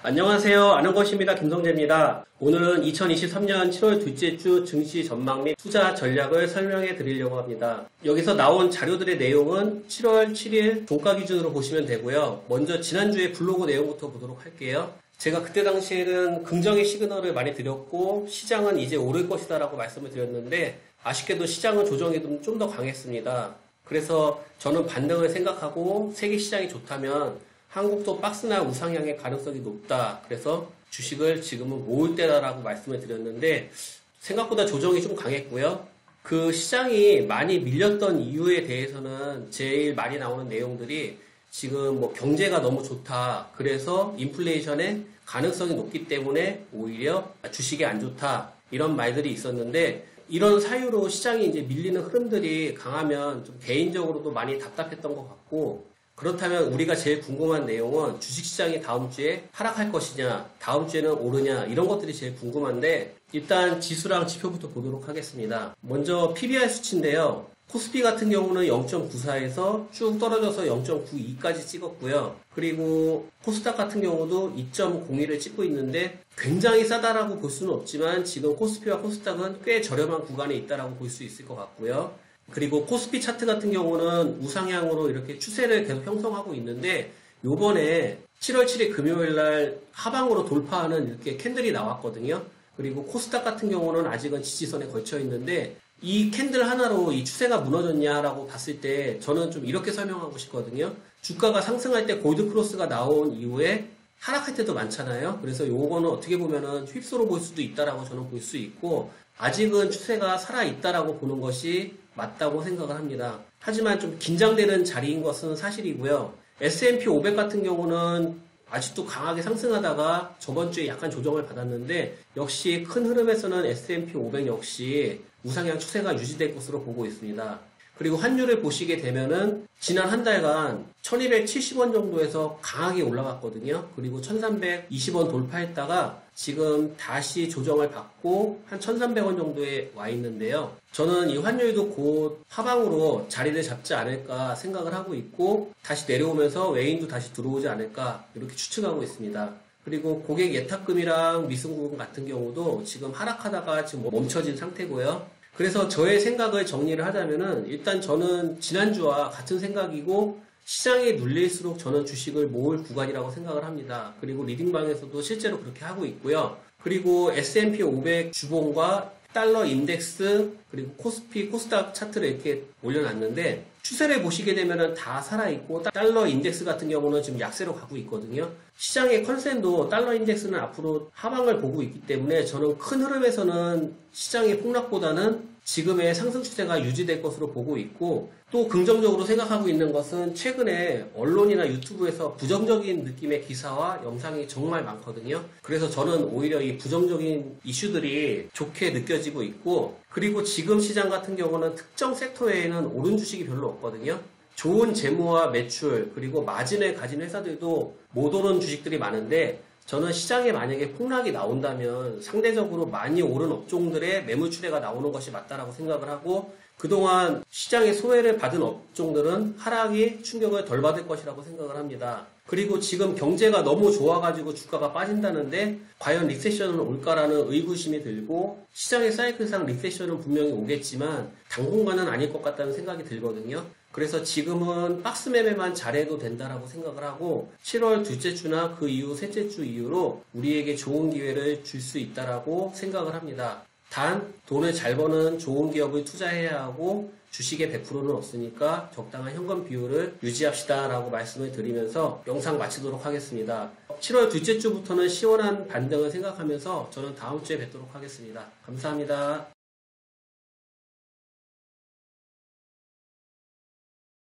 안녕하세요. 아는 것입니다. 김성재입니다. 오늘은 2023년 7월 둘째 주 증시 전망 및 투자 전략을 설명해 드리려고 합니다. 여기서 나온 자료들의 내용은 7월 7일 종가 기준으로 보시면 되고요. 먼저 지난주에 블로그 내용부터 보도록 할게요. 제가 그때 당시에는 긍정의 시그널을 많이 드렸고 시장은 이제 오를 것이다 라고 말씀을 드렸는데 아쉽게도 시장은 조정이 좀 더 강했습니다. 그래서 저는 반등을 생각하고 세계 시장이 좋다면 한국도 박스나 우상향의 가능성이 높다. 그래서 주식을 지금은 모을 때다라고 말씀을 드렸는데 생각보다 조정이 좀 강했고요. 그 시장이 많이 밀렸던 이유에 대해서는 제일 많이 나오는 내용들이 지금 뭐 경제가 너무 좋다. 그래서 인플레이션의 가능성이 높기 때문에 오히려 주식이 안 좋다. 이런 말들이 있었는데 이런 사유로 시장이 이제 밀리는 흐름들이 강하면 좀 개인적으로도 많이 답답했던 것 같고 그렇다면 우리가 제일 궁금한 내용은 주식시장이 다음 주에 하락할 것이냐, 다음 주에는 오르냐 이런 것들이 제일 궁금한데 일단 지수랑 지표부터 보도록 하겠습니다. 먼저 PBR 수치인데요. 코스피 같은 경우는 0.94에서 쭉 떨어져서 0.92까지 찍었고요. 그리고 코스닥 같은 경우도 2.01을 찍고 있는데 굉장히 싸다라고 볼 수는 없지만 지금 코스피와 코스닥은 꽤 저렴한 구간에 있다라고 볼 수 있을 것 같고요. 그리고 코스피 차트 같은 경우는 우상향으로 이렇게 추세를 계속 형성하고 있는데 요번에 7월 7일 금요일 날 하방으로 돌파하는 이렇게 캔들이 나왔거든요. 그리고 코스닥 같은 경우는 아직은 지지선에 걸쳐 있는데 이 캔들 하나로 이 추세가 무너졌냐라고 봤을 때 저는 좀 이렇게 설명하고 싶거든요. 주가가 상승할 때 골드 크로스가 나온 이후에 하락할 때도 많잖아요. 그래서 요거는 어떻게 보면은 휩쓸어 볼 수도 있다라고 저는 볼 수 있고 아직은 추세가 살아있다라고 보는 것이 맞다고 생각을 합니다. 하지만 좀 긴장되는 자리인 것은 사실이고요. S&P 500 같은 경우는 아직도 강하게 상승하다가 저번 주에 약간 조정을 받았는데 역시 큰 흐름에서는 S&P 500 역시 우상향 추세가 유지될 것으로 보고 있습니다. 그리고 환율을 보시게 되면은 지난 한 달간 1270원 정도에서 강하게 올라갔거든요. 그리고 1320원 돌파했다가 지금 다시 조정을 받고 한 1300원 정도에 와 있는데요. 저는 이 환율도 곧 하방으로 자리를 잡지 않을까 생각을 하고 있고 다시 내려오면서 외인도 다시 들어오지 않을까 이렇게 추측하고 있습니다. 그리고 고객 예탁금이랑 미승금 같은 경우도 지금 하락하다가 지금 멈춰진 상태고요. 그래서 저의 생각을 정리를 하자면은 일단 저는 지난주와 같은 생각이고 시장에 눌릴수록 저는 주식을 모을 구간이라고 생각을 합니다. 그리고 리딩방에서도 실제로 그렇게 하고 있고요. 그리고 S&P 500 주봉과 달러 인덱스 그리고 코스피, 코스닥 차트를 이렇게 올려놨는데 추세를 보시게 되면은 다 살아있고 달러 인덱스 같은 경우는 지금 약세로 가고 있거든요. 시장의 컨센도 달러 인덱스는 앞으로 하방을 보고 있기 때문에 저는 큰 흐름에서는 시장의 폭락보다는 지금의 상승 추세가 유지될 것으로 보고 있고 또 긍정적으로 생각하고 있는 것은 최근에 언론이나 유튜브에서 부정적인 느낌의 기사와 영상이 정말 많거든요. 그래서 저는 오히려 이 부정적인 이슈들이 좋게 느껴지고 있고 그리고 지금 시장 같은 경우는 특정 섹터에는 오른 주식이 별로 없거든요. 좋은 재무와 매출 그리고 마진을 가진 회사들도 못 오른 주식들이 많은데 저는 시장에 만약에 폭락이 나온다면 상대적으로 많이 오른 업종들의 매물추례가 나오는 것이 맞다라고 생각을 하고 그동안 시장의 소외를 받은 업종들은 하락이 충격을 덜 받을 것이라고 생각을 합니다. 그리고 지금 경제가 너무 좋아가지고 주가가 빠진다는데 과연 리세션은 올까라는 의구심이 들고 시장의 사이클상 리세션은 분명히 오겠지만 당분간은 아닐 것 같다는 생각이 들거든요. 그래서 지금은 박스 매매만 잘해도 된다라고 생각을 하고 7월 둘째 주나 그 이후 셋째 주 이후로 우리에게 좋은 기회를 줄 수 있다라고 생각을 합니다. 단 돈을 잘 버는 좋은 기업을 투자해야 하고 주식의 100%는 없으니까 적당한 현금 비율을 유지합시다 라고 말씀을 드리면서 영상 마치도록 하겠습니다. 7월 둘째 주부터는 시원한 반등을 생각하면서 저는 다음 주에 뵙도록 하겠습니다. 감사합니다.